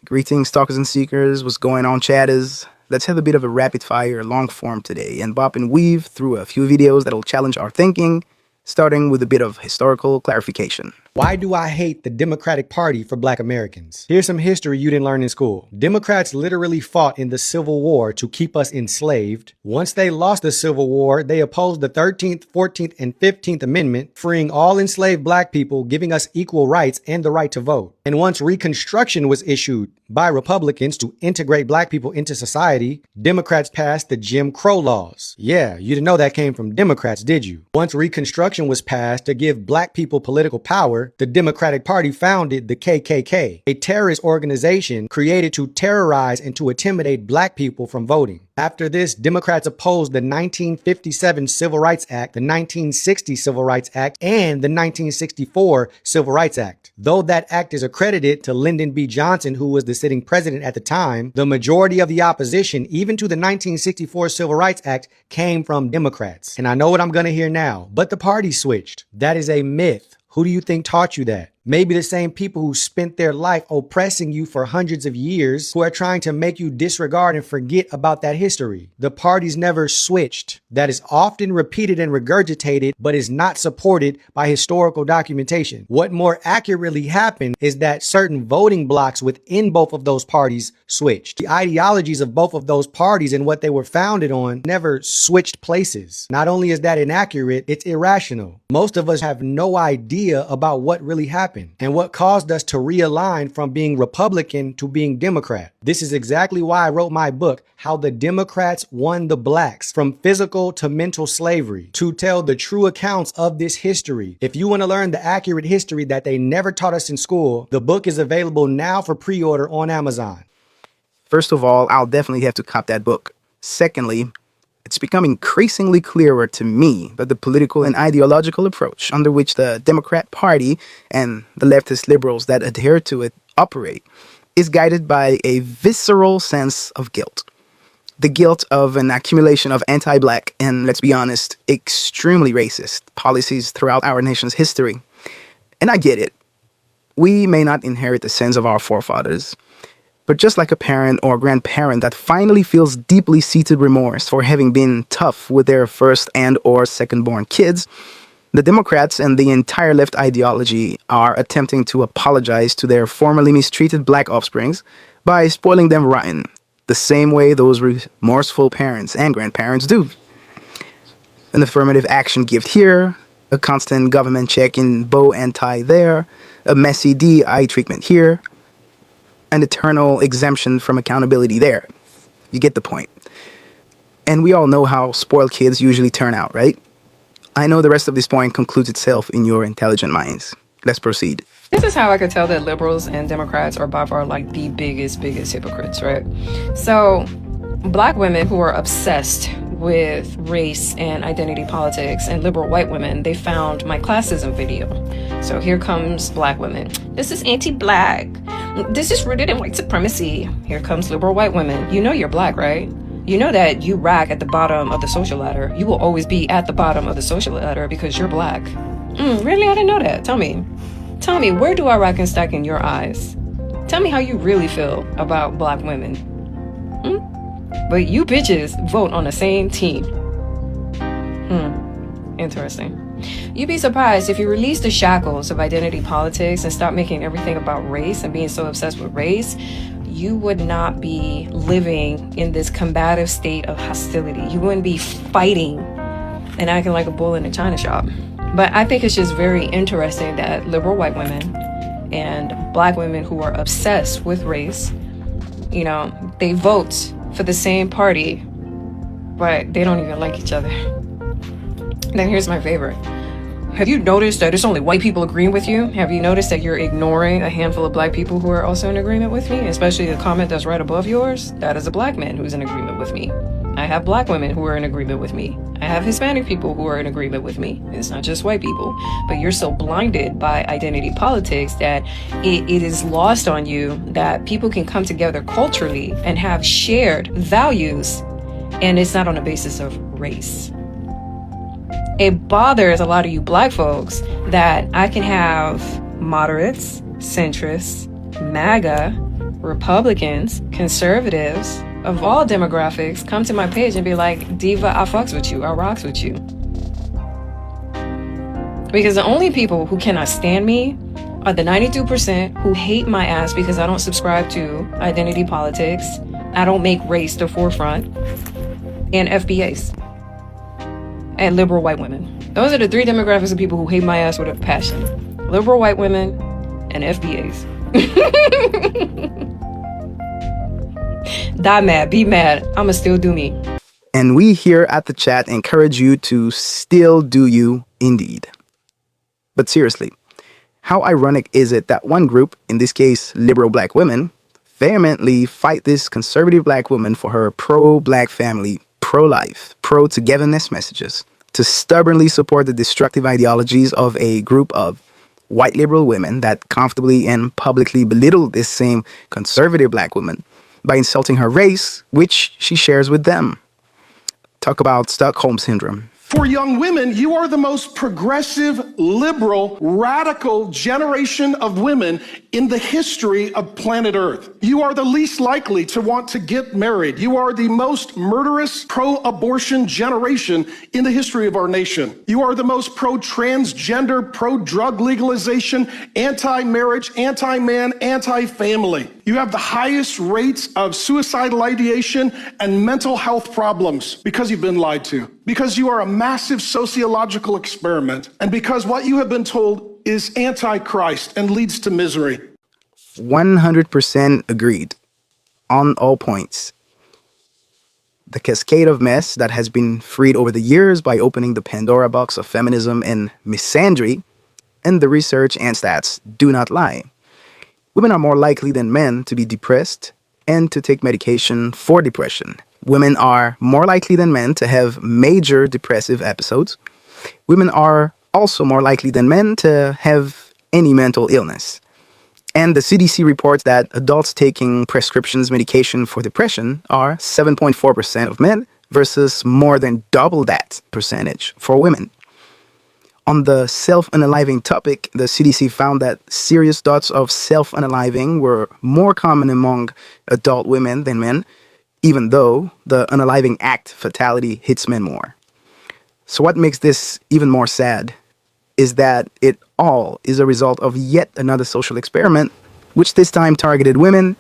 Greetings, stalkers and seekers. What's going on, chatters? Let's have a bit of a rapid fire long form today and bop and weave through a few videos that'll challenge our thinking, starting with a bit of historical clarification. Why do I hate the Democratic Party for Black Americans? Here's some history you didn't learn in school. Democrats literally fought in the Civil War to keep us enslaved. Once they lost the Civil War, they opposed the 13th, 14th, and 15th Amendment, freeing all enslaved Black people, giving us equal rights and the right to vote. And once Reconstruction was issued by Republicans to integrate Black people into society, Democrats passed the Jim Crow laws. Yeah, you didn't know that came from Democrats, did you? Once Reconstruction was passed to give Black people political power, the Democratic Party founded the KKK, a terrorist organization created to terrorize and to intimidate Black people from voting. After this, Democrats opposed the 1957 Civil Rights Act, the 1960 Civil Rights Act, and the 1964 Civil Rights Act. Though that act is accredited to Lyndon B. Johnson, who was the sitting president at the time, the majority of the opposition, even to the 1964 Civil Rights Act, came from Democrats. And I know what I'm going to hear now, but the party switched. That is a myth. Who do you think taught you that? Maybe the same people who spent their life oppressing you for hundreds of years, who are trying to make you disregard and forget about that history. The parties never switched. That is often repeated and regurgitated, but is not supported by historical documentation. What more accurately happened is that certain voting blocks within both of those parties switched. The ideologies of both of those parties and what they were founded on never switched places. Not only is that inaccurate, it's irrational. Most of us have no idea about what really happened and what caused us to realign from being Republican to being Democrat. This is exactly why I wrote my book, How the Democrats Won the Blacks from Physical to Mental Slavery, to tell the true accounts of this history. If you want to learn the accurate history that they never taught us in school, the book is available now for pre-order on Amazon. First of all, I'll definitely have to cop that book. Secondly, it's become increasingly clearer to me that the political and ideological approach under which the Democrat Party and the leftist liberals that adhere to it operate is guided by a visceral sense of guilt. The guilt of an accumulation of anti-Black and, let's be honest, extremely racist policies throughout our nation's history. And I get it. We may not inherit the sins of our forefathers, but just like a parent or grandparent that finally feels deeply seated remorse for having been tough with their first and or second-born kids, the Democrats and the entire left ideology are attempting to apologize to their formerly mistreated Black offsprings by spoiling them rotten, the same way those remorseful parents and grandparents do. An affirmative action gift here, a constant government check in bow and tie there, a messy DI treatment here, an eternal exemption from accountability there. You get the point. And we all know how spoiled kids usually turn out, right? I know the rest of this point concludes itself in your intelligent minds. Let's proceed. This is how I could tell that liberals and Democrats are by far like the biggest hypocrites, right? So Black women who are obsessed with race and identity politics and liberal white women, they found my classism video. So here comes Black women. This is anti-Black. This is rooted in white supremacy. Here comes liberal white women. You know you're Black, right? You know that you rack at the bottom of the social ladder. You will always be at the bottom of the social ladder because you're Black. Really? I didn't know that. Tell me, where do I rack and stack in your eyes? Tell me how you really feel about Black women. But you bitches vote on the same team. Interesting. You'd be surprised if you release the shackles of identity politics and stop making everything about race and being so obsessed with race, you would not be living in this combative state of hostility. You wouldn't be fighting and acting like a bull in a china shop. But I think it's just very interesting that liberal white women and Black women who are obsessed with race, you know, they vote for the same party, but they don't even like each other. Then here's my favorite. Have you noticed that it's only white people agreeing with you? Have you noticed that you're ignoring a handful of Black people who are also in agreement with me? Especially the comment that's right above yours. That is a Black man who's in agreement with me. I have Black women who are in agreement with me. I have Hispanic people who are in agreement with me. It's not just white people. But you're so blinded by identity politics that it is lost on you that people can come together culturally and have shared values, and it's not on the basis of race. It bothers a lot of you Black folks that I can have moderates, centrists, MAGA, Republicans, conservatives of all demographics come to my page and be like, Diva, I fucks with you, I rocks with you. Because the only people who cannot stand me are the 92% who hate my ass because I don't subscribe to identity politics, I don't make race the forefront, and FBAs, and liberal white women. Those are the three demographics of people who hate my ass with a passion. Liberal white women and FBAs. Die mad, be mad, I'ma still do me. And we here at the chat encourage you to still do you indeed. But seriously, how ironic is it that one group, in this case liberal black women, vehemently fight this conservative black woman for her pro-black family, pro-life, pro-togetherness messages, to stubbornly support the destructive ideologies of a group of white liberal women that comfortably and publicly belittle this same conservative black woman by insulting her race, which she shares with them. Talk about Stockholm Syndrome. For young women, you are the most progressive, liberal, radical generation of women in the history of planet Earth. You are the least likely to want to get married. You are the most murderous, pro-abortion generation in the history of our nation. You are the most pro-transgender, pro-drug legalization, anti-marriage, anti-man, anti-family. You have the highest rates of suicidal ideation and mental health problems because you've been lied to, because you are a massive sociological experiment, and because what you have been told is anti-Christ and leads to misery. 100% agreed on all points. The cascade of mess that has been freed over the years by opening the Pandora box of feminism and misandry, and the research and stats do not lie. Women are more likely than men to be depressed and to take medication for depression. Women are more likely than men to have major depressive episodes. Women are also more likely than men to have any mental illness. And the CDC reports that adults taking prescriptions medication for depression are 7.4% of men versus more than double that percentage for women. On the self-unaliving topic, the CDC found that serious thoughts of self-unaliving were more common among adult women than men, even though the unaliving act fatality hits men more. So what makes this even more sad is that it all is a result of yet another social experiment, which this time targeted women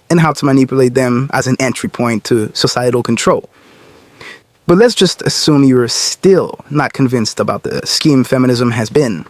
and how to manipulate them as an entry point to societal control. But let's just assume you're still not convinced about the scheme feminism has been.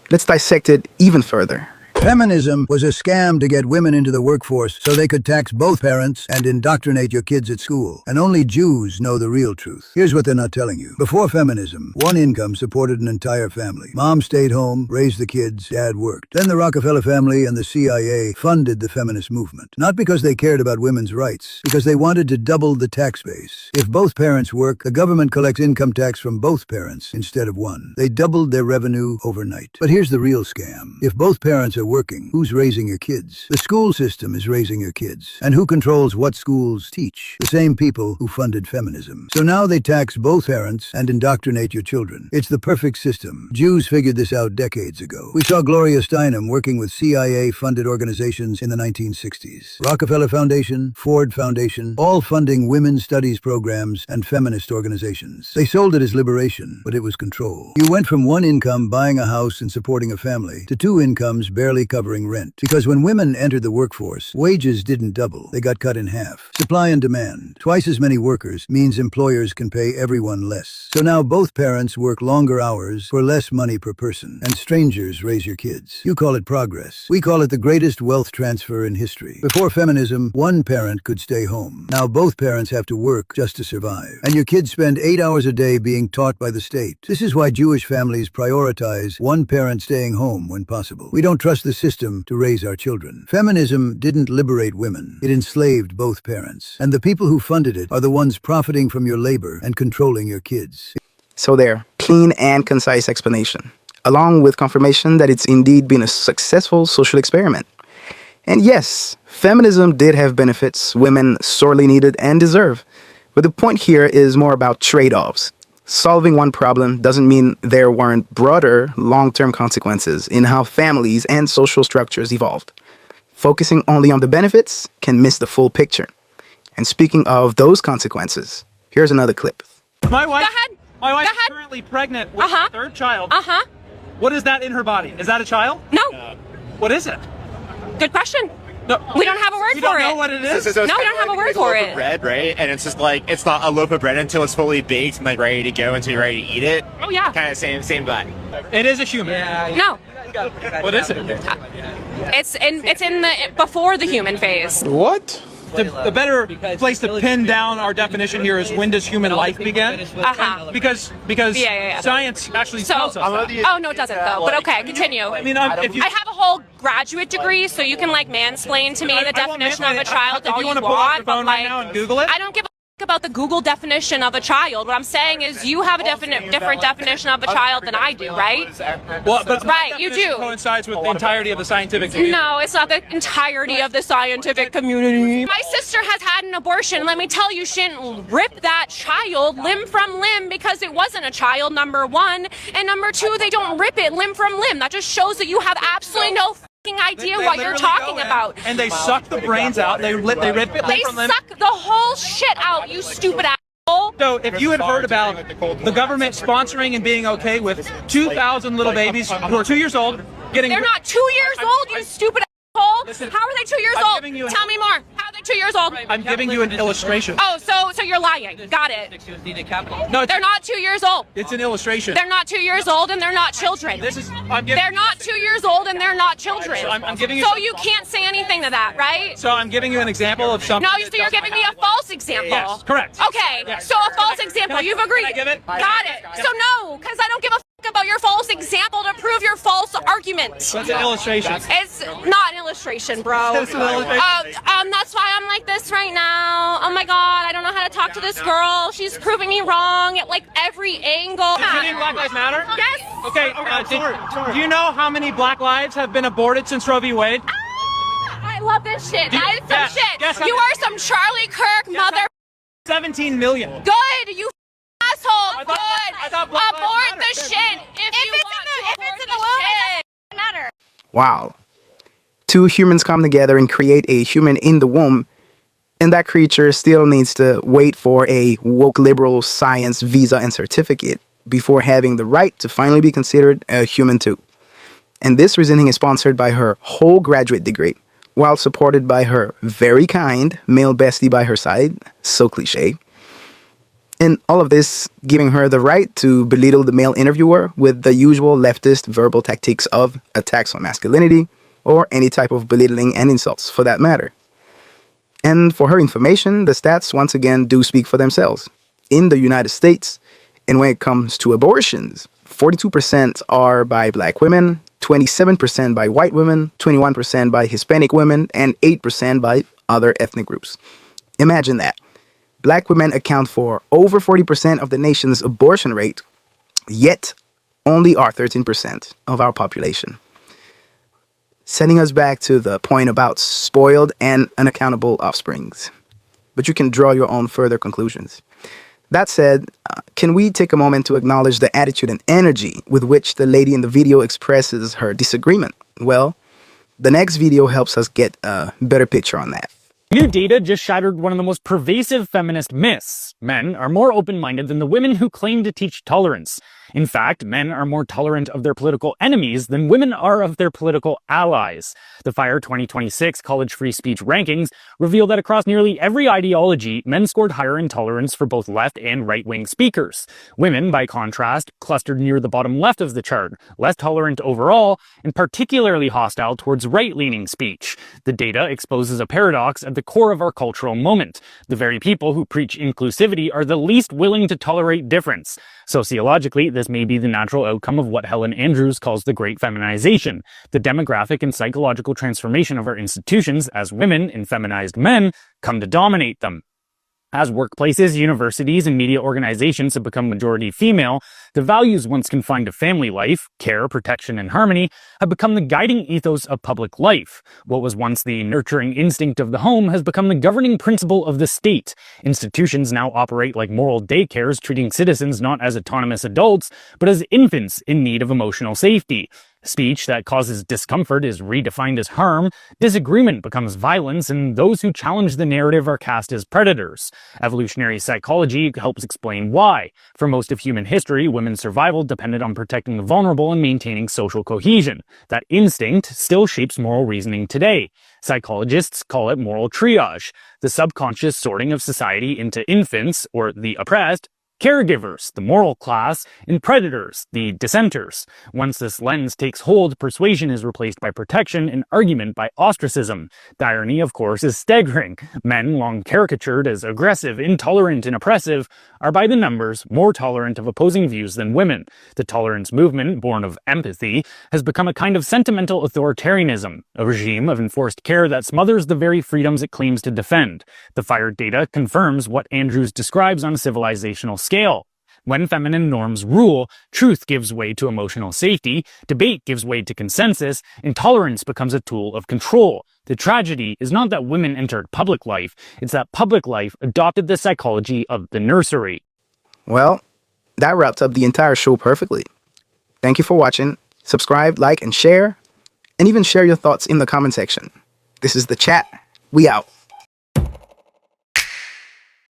Let's dissect it even further. Feminism was a scam to get women into the workforce so they could tax both parents and indoctrinate your kids at school. And only Jews know the real truth. Here's what they're not telling you. Before feminism, one income supported an entire family. Mom stayed home, raised the kids, dad worked. Then the Rockefeller family and the CIA funded the feminist movement. Not because they cared about women's rights, because they wanted to double the tax base. If both parents work, the government collects income tax from both parents instead of one. They doubled their revenue overnight. But here's the real scam. If both parents are working, who's raising your kids? The school system is raising your kids. And who controls what schools teach? The same people who funded feminism. So now they tax both parents and indoctrinate your children. It's the perfect system. Jews figured this out decades ago. We saw Gloria Steinem working with CIA-funded organizations in the 1960s. Rockefeller Foundation, Ford Foundation, all funding women's studies programs and feminist organizations. They sold it as liberation, but it was control. You went from one income buying a house and supporting a family to two incomes barely covering rent. Because when women entered the workforce, wages didn't double. They got cut in half. Supply and demand. Twice as many workers means employers can pay everyone less. So now both parents work longer hours for less money per person. And strangers raise your kids. You call it progress. We call it the greatest wealth transfer in history. Before feminism, one parent could stay home. Now both parents have to work just to survive. And your kids spend 8 hours a day being taught by the state. This is why Jewish families prioritize one parent staying home when possible. We don't trust the system to raise our children. Feminism didn't liberate women. It enslaved both parents. And the people who funded it are the ones profiting from your labor and controlling your kids. So there, clean and concise explanation, along with confirmation that it's indeed been a successful social experiment. And yes, feminism did have benefits women sorely needed and deserve. But the point here is more about trade-offs. Solving one problem doesn't mean there weren't broader, long-term consequences in how families and social structures evolved. Focusing only on the benefits can miss the full picture. And speaking of those consequences, here's another clip. My wife, Go ahead. My wife's Go ahead. currently pregnant with Uh-huh. her third child. Uh-huh. What is that in her body? Is that a child? No. What is it? Good question. No, We don't have a word you for don't know it. what it is? No, we don't have a word for it. Bread, right? And it's just like it's not a loaf of bread until it's fully baked and like ready to go until you're ready to eat it. Oh, yeah. Kind of same vibe. It is a human. No. What is it? It's in the before the human phase. What? The better place to pin down our definition here is, when does human life begin? Uh-huh. Because Yeah. science actually So, tells us that. oh no, it doesn't though. But okay, continue. I mean, if you I have a whole graduate degree, so you can like mansplain to me the I won't definition of mansplain a it. child If all you you wanna pull out your want, but phone right like now and Google it. I don't give a about the Google definition of a child. What I'm saying is you have a different definition of a child than I do, right? well, but Right, you definition do. coincides with the entirety of the scientific community. No, it's not the entirety of the scientific community. My sister has had an abortion. Let me tell you, she didn't rip that child limb from limb because it wasn't a child, number one. And number two, they don't rip it limb from limb. That just shows that you have absolutely no fucking idea They what you're literally talking go in about. And they suck the brains out. They rip it limb They from limb. suck the whole shit out, you stupid asshole. So if you had heard about the government sponsoring and being okay with 2,000 little babies who are 2 years old getting... They're not 2 years old, you stupid asshole. Listen, How are they 2 years I'm old? giving you an- Tell me more. How are they 2 years old? I'm giving you an illustration. Oh, so you're lying. Got it. No, They're not 2 years old. it's an illustration. They're not 2 years old and they're not children. They're not 2 years old and they're not children. I'm giving you So some- you can't say anything to that, right? So I'm giving you an example of something. No, so you're giving me a false example. Yes, correct. Okay, Yes. so a false example. Can I- You've agreed. can I give it? Got it. So no, because I don't give a about your false example to prove your false argument. That's an illustration. It's not an illustration, bro. It's an illustration. That's why I'm like this right now. Oh my god, I don't know how to talk to this girl. She's proving me wrong at like every angle. Do you think Black Lives Matter? Yes. Okay, do you know how many black lives have been aborted since Roe v. Wade? I love this shit. That is some Guess- shit. guess how You many- are some Charlie Kirk mother. 17 million. Good, you asshole. I thought- Good. I thought Black Lives Abort Matter. the shit. If you want to abort the shit. It doesn't matter. Wow. Two humans come together and create a human in the womb, and that creature still needs to wait for a woke liberal science visa and certificate before having the right to finally be considered a human too. And this reasoning is sponsored by her whole graduate degree, while supported by her very kind male bestie by her side, so cliche. And all of this giving her the right to belittle the male interviewer with the usual leftist verbal tactics of attacks on masculinity, or any type of belittling and insults for that matter. And for her information, the stats once again do speak for themselves. In the United States, and when it comes to abortions, 42% are by black women, 27% by white women, 21% by Hispanic women, and 8% by other ethnic groups. Imagine that. Black women account for over 40% of the nation's abortion rate, yet only are 13% of our population. Sending us back to the point about spoiled and unaccountable offsprings. But you can draw your own further conclusions. That said, can we take a moment to acknowledge the attitude and energy with which the lady in the video expresses her disagreement? Well, the next video helps us get a better picture on that. New data just shattered one of the most pervasive feminist myths. Men are more open-minded than the women who claim to teach tolerance. In fact, men are more tolerant of their political enemies than women are of their political allies. The FIRE 2026 College Free Speech Rankings reveal that across nearly every ideology, men scored higher in tolerance for both left and right-wing speakers. Women, by contrast, clustered near the bottom left of the chart, less tolerant overall, and particularly hostile towards right-leaning speech. The data exposes a paradox at the core of our cultural moment. The very people who preach inclusivity are the least willing to tolerate difference. Sociologically, this may be the natural outcome of what Helen Andrews calls the Great Feminization, the demographic and psychological transformation of our institutions as women and feminized men come to dominate them. As workplaces, universities, and media organizations have become majority female, the values once confined to family life, care, protection, and harmony, have become the guiding ethos of public life. What was once the nurturing instinct of the home has become the governing principle of the state. Institutions now operate like moral daycares, treating citizens not as autonomous adults, but as infants in need of emotional safety. Speech that causes discomfort is redefined as harm, disagreement becomes violence, and those who challenge the narrative are cast as predators. Evolutionary psychology helps explain why. For most of human history, women's survival depended on protecting the vulnerable and maintaining social cohesion. That instinct still shapes moral reasoning today. Psychologists call it moral triage, the subconscious sorting of society into infants, or the oppressed, caregivers, the moral class, and predators, the dissenters. Once this lens takes hold, persuasion is replaced by protection and argument by ostracism. The irony, of course, is staggering. Men, long caricatured as aggressive, intolerant, and oppressive, are by the numbers more tolerant of opposing views than women. The tolerance movement, born of empathy, has become a kind of sentimental authoritarianism, a regime of enforced care that smothers the very freedoms it claims to defend. The FIRE data confirms what Andrews describes on a civilizational scale. When feminine norms rule, truth gives way to emotional safety, debate gives way to consensus, and tolerance becomes a tool of control. The tragedy is not that women entered public life, it's that public life adopted the psychology of the nursery. Well, that wraps up the entire show perfectly. Thank you for watching. Subscribe, like, and share. And even share your thoughts in the comment section. This is The Chat. We out.